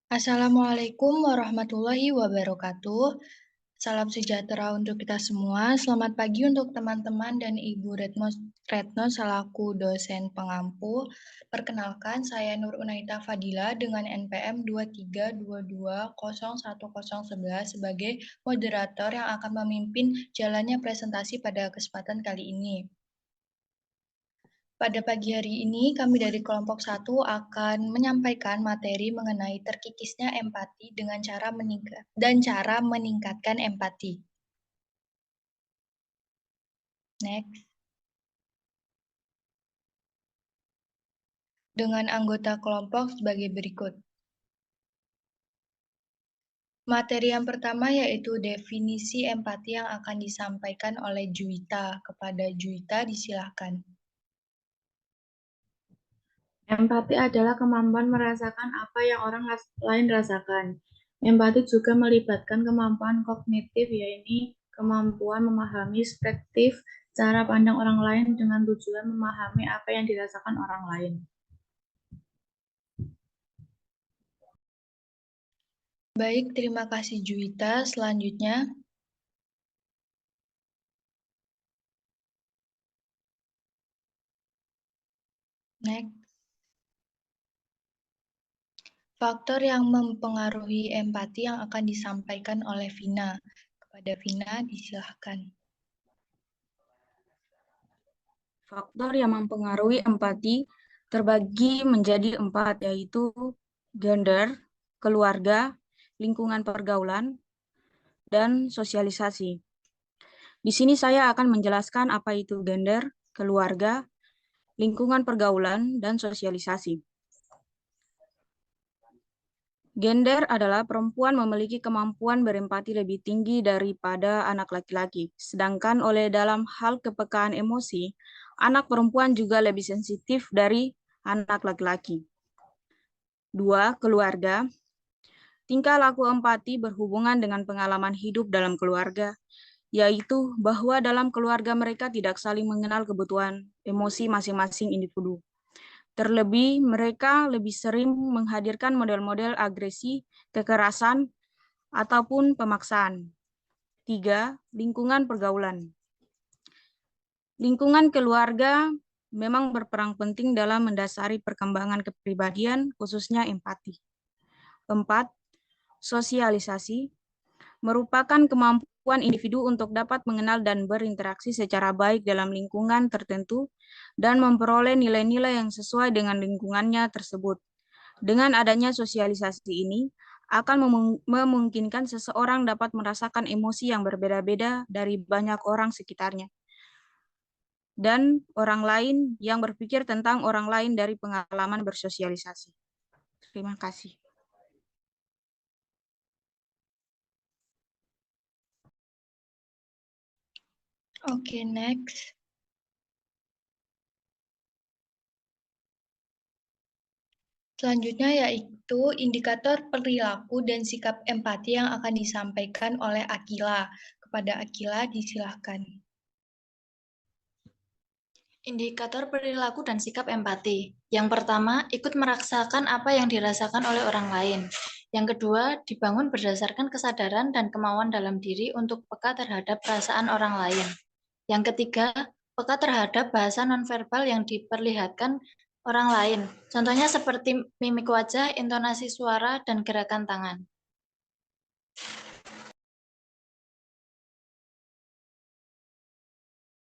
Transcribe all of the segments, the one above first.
Assalamualaikum warahmatullahi wabarakatuh. Salam sejahtera untuk kita semua. Selamat pagi untuk teman-teman dan Ibu Retno selaku dosen pengampu. Perkenalkan, saya Nur Unaita Fadila dengan NPM 2322010111 sebagai moderator yang akan memimpin jalannya presentasi pada kesempatan kali ini. Pada pagi hari ini, kami dari kelompok 1 akan menyampaikan materi mengenai terkikisnya empati dengan cara meningkatkan empati. Next. Dengan anggota kelompok sebagai berikut. Materi yang pertama yaitu definisi empati yang akan disampaikan oleh Juwita. Kepada Juwita disilahkan. Empati adalah kemampuan merasakan apa yang orang lain rasakan. Empati juga melibatkan kemampuan kognitif, yaitu kemampuan memahami perspektif cara pandang orang lain dengan tujuan memahami apa yang dirasakan orang lain. Baik, terima kasih Juwita. Selanjutnya, next. Faktor yang mempengaruhi empati yang akan disampaikan oleh Vina. Kepada Vina, disilahkan. Faktor yang mempengaruhi empati terbagi menjadi 4, yaitu gender, keluarga, lingkungan pergaulan, dan sosialisasi. Di sini saya akan menjelaskan apa itu gender, keluarga, lingkungan pergaulan, dan sosialisasi. Gender adalah perempuan memiliki kemampuan berempati lebih tinggi daripada anak laki-laki. Sedangkan oleh dalam hal kepekaan emosi, anak perempuan juga lebih sensitif dari anak laki-laki. 2. Keluarga. Tingkah laku empati berhubungan dengan pengalaman hidup dalam keluarga, yaitu bahwa dalam keluarga mereka tidak saling mengenal kebutuhan emosi masing-masing individu. Terlebih, mereka lebih sering menghadirkan model-model agresi, kekerasan, ataupun pemaksaan. 3. Lingkungan pergaulan. Lingkungan keluarga memang berperan penting dalam mendasari perkembangan kepribadian, khususnya empati. 4. Sosialisasi merupakan kemampuan individu untuk dapat mengenal dan berinteraksi secara baik dalam lingkungan tertentu dan memperoleh nilai-nilai yang sesuai dengan lingkungannya tersebut. Dengan adanya sosialisasi ini, akan memungkinkan seseorang dapat merasakan emosi yang berbeda-beda dari banyak orang sekitarnya dan orang lain yang berpikir tentang orang lain dari pengalaman bersosialisasi. Terima kasih. Oke, next. Selanjutnya yaitu indikator perilaku dan sikap empati yang akan disampaikan oleh Akila. Kepada Akila disilahkan. Indikator perilaku dan sikap empati. Yang pertama, ikut merasakan apa yang dirasakan oleh orang lain. Yang kedua, dibangun berdasarkan kesadaran dan kemauan dalam diri untuk peka terhadap perasaan orang lain. Yang ketiga, peka terhadap bahasa nonverbal yang diperlihatkan orang lain. Contohnya seperti mimik wajah, intonasi suara, dan gerakan tangan.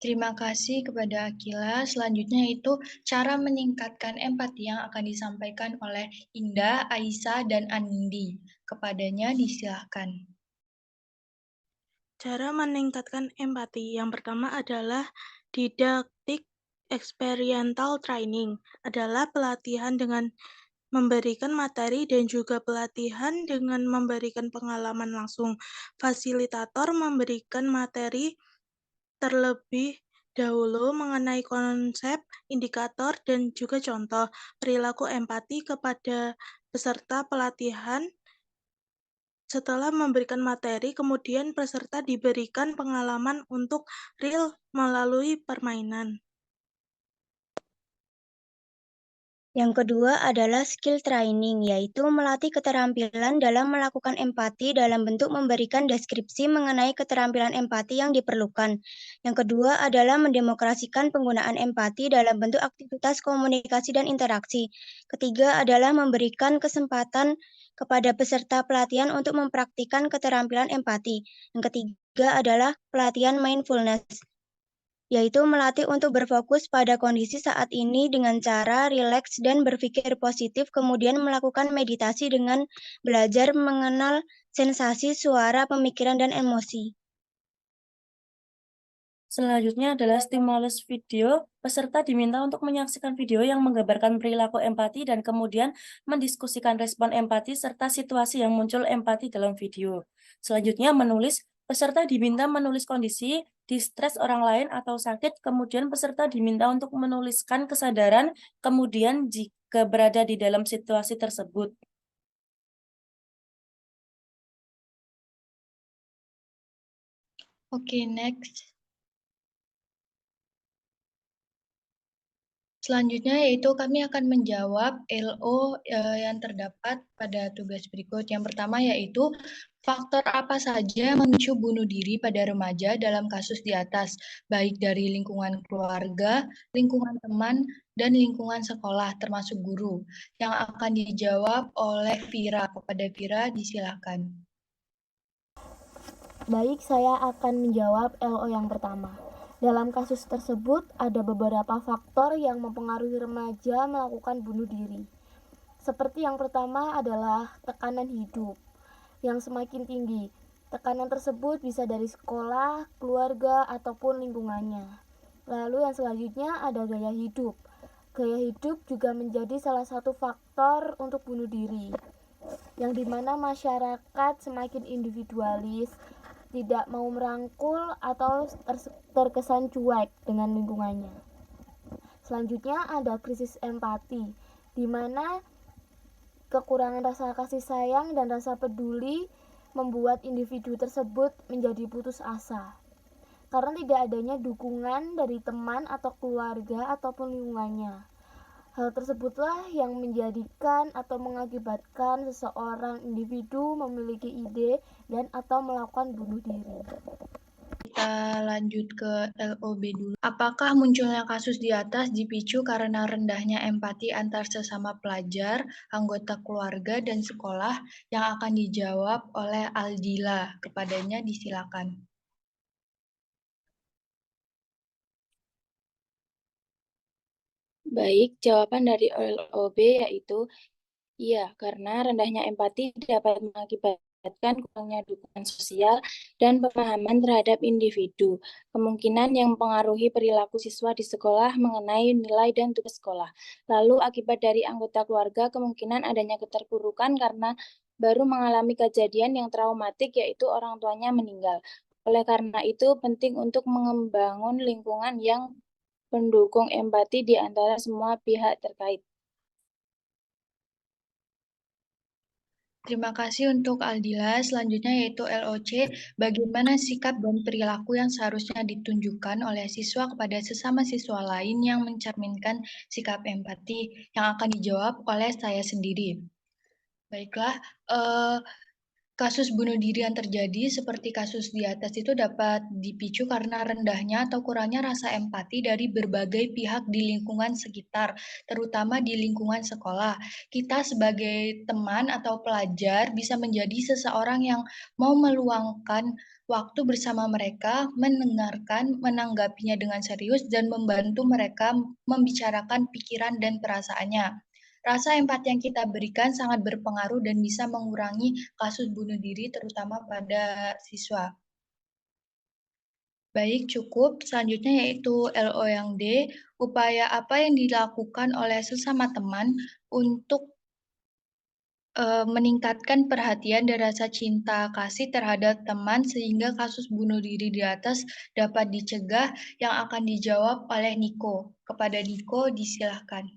Terima kasih kepada Akila. Selanjutnya itu cara meningkatkan empati yang akan disampaikan oleh Indah, Aisyah, dan Anindi. Kepadanya disilahkan. Cara meningkatkan empati yang pertama adalah didaktik experiential training, adalah pelatihan dengan memberikan materi dan juga pelatihan dengan memberikan pengalaman langsung. Fasilitator memberikan materi terlebih dahulu mengenai konsep, indikator, dan juga contoh perilaku empati kepada peserta pelatihan Setelah memberikan materi, kemudian peserta diberikan pengalaman untuk real melalui permainan. Yang kedua adalah skill training, yaitu melatih keterampilan dalam melakukan empati dalam bentuk memberikan deskripsi mengenai keterampilan empati yang diperlukan. Yang kedua adalah mendemokrasikan penggunaan empati dalam bentuk aktivitas komunikasi dan interaksi. Ketiga adalah memberikan kesempatan kepada peserta pelatihan untuk mempraktikkan keterampilan empati. Yang ketiga adalah pelatihan mindfulness, yaitu melatih untuk berfokus pada kondisi saat ini dengan cara rileks dan berpikir positif, kemudian melakukan meditasi dengan belajar mengenal sensasi, suara, pemikiran, dan emosi. Selanjutnya adalah stimulus video. Peserta diminta untuk menyaksikan video yang menggambarkan perilaku empati dan kemudian mendiskusikan respon empati serta situasi yang muncul empati dalam video. Selanjutnya menulis. Peserta diminta menulis kondisi, distres orang lain atau sakit, kemudian peserta diminta untuk menuliskan kesadaran, kemudian jika berada di dalam situasi tersebut. Oke, next. Selanjutnya yaitu kami akan menjawab LO yang terdapat pada tugas berikut. Yang pertama yaitu faktor apa saja memicu bunuh diri pada remaja dalam kasus di atas, baik dari lingkungan keluarga, lingkungan teman, dan lingkungan sekolah termasuk guru. Yang akan dijawab oleh Vira. Kepada Vira disilakan. Baik, saya akan menjawab LO yang pertama. Dalam kasus tersebut, ada beberapa faktor yang mempengaruhi remaja melakukan bunuh diri. Seperti yang pertama adalah tekanan hidup yang semakin tinggi. Tekanan tersebut bisa dari sekolah, keluarga, ataupun lingkungannya. Lalu yang selanjutnya ada gaya hidup. Gaya hidup juga menjadi salah satu faktor untuk bunuh diri, yang dimana masyarakat semakin individualis, tidak mau merangkul atau terkesan cuek dengan lingkungannya. Selanjutnya ada krisis empati, di mana kekurangan rasa kasih sayang dan rasa peduli membuat individu tersebut menjadi putus asa, karena tidak adanya dukungan dari teman atau keluarga ataupun lingkungannya. Hal tersebutlah yang menjadikan atau mengakibatkan seseorang individu memiliki ide dan atau melakukan bunuh diri. Kita lanjut ke LOB dulu. Apakah munculnya kasus di atas dipicu karena rendahnya empati antar sesama pelajar, anggota keluarga, dan sekolah? Yang akan dijawab oleh Aldila. Kepadanya disilakan. Baik, jawaban dari LOB yaitu iya, karena rendahnya empati dapat mengakibatkan kurangnya dukungan sosial dan pemahaman terhadap individu. Kemungkinan yang mempengaruhi perilaku siswa di sekolah mengenai nilai dan tugas sekolah. Lalu akibat dari anggota keluarga kemungkinan adanya keterpurukan karena baru mengalami kejadian yang traumatik yaitu orang tuanya meninggal. Oleh karena itu penting untuk membangun lingkungan yang pendukung empati di antara semua pihak terkait. Terima kasih untuk Aldila. Selanjutnya yaitu LOC. Bagaimana sikap dan perilaku yang seharusnya ditunjukkan oleh siswa kepada sesama siswa lain yang mencerminkan sikap empati? Yang akan dijawab oleh saya sendiri. Baiklah, kasus bunuh diri yang terjadi seperti kasus di atas itu dapat dipicu karena rendahnya atau kurangnya rasa empati dari berbagai pihak di lingkungan sekitar, terutama di lingkungan sekolah. Kita sebagai teman atau pelajar bisa menjadi seseorang yang mau meluangkan waktu bersama mereka, mendengarkan, menanggapinya dengan serius, dan membantu mereka membicarakan pikiran dan perasaannya. Rasa empati yang kita berikan sangat berpengaruh dan bisa mengurangi kasus bunuh diri terutama pada siswa. Baik, cukup. Selanjutnya yaitu LO yang D. Upaya apa yang dilakukan oleh sesama teman untuk meningkatkan perhatian dan rasa cinta kasih terhadap teman sehingga kasus bunuh diri di atas dapat dicegah? Yang akan dijawab oleh Niko. Kepada Niko disilahkan.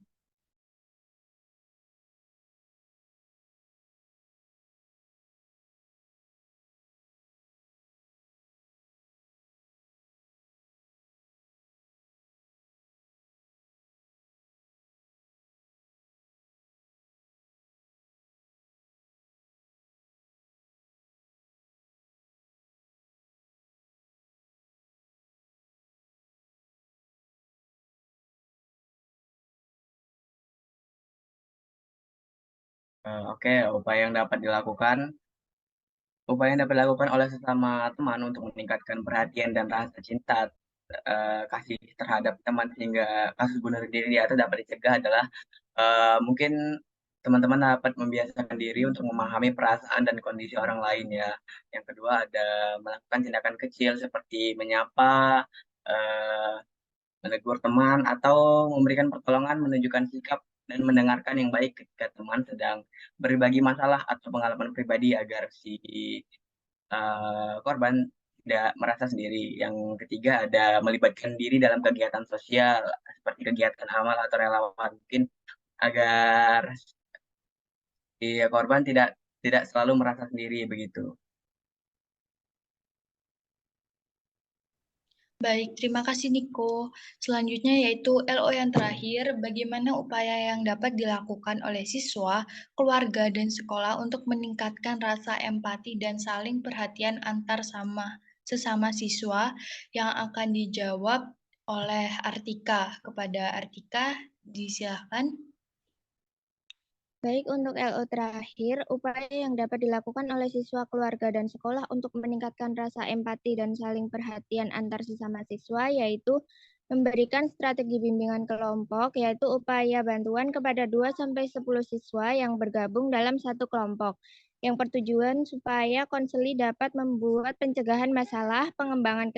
Oke, upaya yang dapat dilakukan oleh sesama teman untuk meningkatkan perhatian dan rasa cinta kasih terhadap teman sehingga kasus bunuh diri di atas dapat dicegah adalah mungkin teman-teman dapat membiasakan diri untuk memahami perasaan dan kondisi orang lain ya. Yang kedua ada melakukan tindakan kecil seperti menyapa, eh, menegur teman, atau memberikan pertolongan, menunjukkan sikap dan mendengarkan yang baik ketika teman sedang berbagi masalah atau pengalaman pribadi agar si korban tidak merasa sendiri. Yang ketiga ada melibatkan diri dalam kegiatan sosial seperti kegiatan amal atau relawan, mungkin agar si korban tidak tidak selalu merasa sendiri begitu. Baik, terima kasih Niko. Selanjutnya yaitu LO yang terakhir, bagaimana upaya yang dapat dilakukan oleh siswa, keluarga, dan sekolah untuk meningkatkan rasa empati dan saling perhatian antar sesama siswa yang akan dijawab oleh Artika. Kepada Artika, disilakan. Baik, untuk LO terakhir, upaya yang dapat dilakukan oleh siswa, keluarga, dan sekolah untuk meningkatkan rasa empati dan saling perhatian antar sesama siswa, yaitu memberikan strategi bimbingan kelompok, yaitu upaya bantuan kepada 2-10 siswa yang bergabung dalam satu kelompok, yang bertujuan supaya konseli dapat membuat pencegahan masalah, pengembangan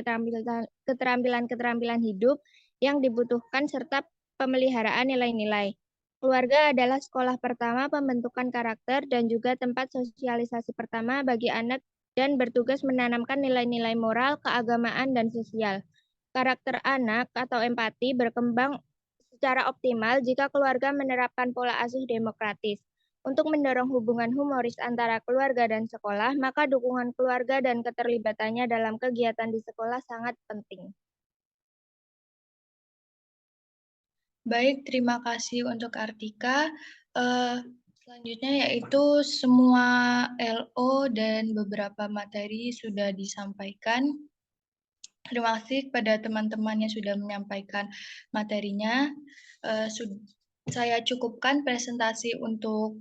keterampilan hidup yang dibutuhkan, serta pemeliharaan nilai-nilai. Keluarga adalah sekolah pertama pembentukan karakter dan juga tempat sosialisasi pertama bagi anak dan bertugas menanamkan nilai-nilai moral, keagamaan, dan sosial. Karakter anak atau empati berkembang secara optimal jika keluarga menerapkan pola asuh demokratis. Untuk mendorong hubungan humoris antara keluarga dan sekolah, maka dukungan keluarga dan keterlibatannya dalam kegiatan di sekolah sangat penting. Baik, terima kasih untuk Artika. Selanjutnya yaitu semua LO dan beberapa materi sudah disampaikan. Terima kasih kepada teman-teman yang sudah menyampaikan materinya. Saya cukupkan presentasi untuk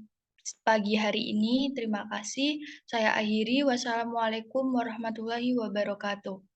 pagi hari ini. Terima kasih. Saya akhiri. Wassalamualaikum warahmatullahi wabarakatuh.